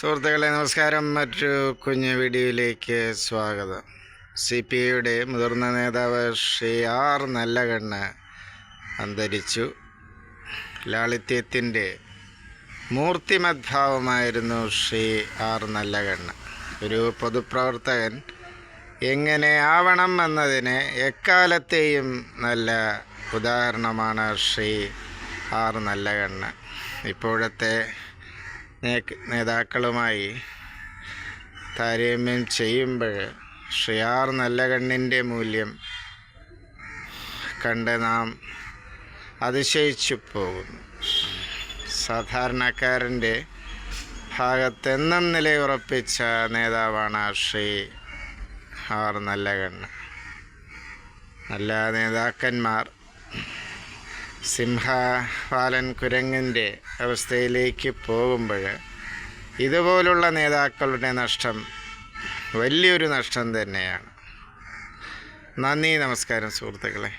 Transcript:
സുഹൃത്തുക്കളെ നമസ്കാരം. മറ്റൊരു കുഞ്ഞു വീഡിയോയിലേക്ക് സ്വാഗതം. CPIയുടെ മുതിർന്ന നേതാവ് ശ്രീ ആർ നല്ലകണ്ണ് അന്തരിച്ചു. ലാളിത്യത്തിൻ്റെ മൂർത്തിമദ്ഭാവമായിരുന്നു ശ്രീ ആർ നല്ലകണ്ണ്. ഒരു പൊതുപ്രവർത്തകൻ എങ്ങനെ ആവണം എന്നതിന് എക്കാലത്തെയും നല്ല ഉദാഹരണമാണ് ശ്രീ ആർ നല്ലകണ്ണ്. ഇപ്പോഴത്തെ നേതാക്കളുമായി താരതമ്യം ചെയ്യുമ്പോൾ ശ്രീ ആർ നല്ലകണ്ണിൻ്റെ മൂല്യം കണ്ട് നാം അതിശയിച്ചു പോകുന്നു. സാധാരണക്കാരൻ്റെ ഭാഗത്തെന്നും നിലയുറപ്പിച്ച നേതാവാണ് ശ്രീ ആർ നല്ലകണ്ണ്. നല്ല നേതാക്കന്മാർ സിംഹവാലൻ കുരങ്ങിൻ്റെ അവസ്ഥയിലേക്ക് പോകുമ്പോൾ ഇതുപോലുള്ള നേതാക്കളുടെ നഷ്ടം വലിയൊരു നഷ്ടം തന്നെയാണ്. നന്ദി, നമസ്കാരം സുഹൃത്തുക്കളെ.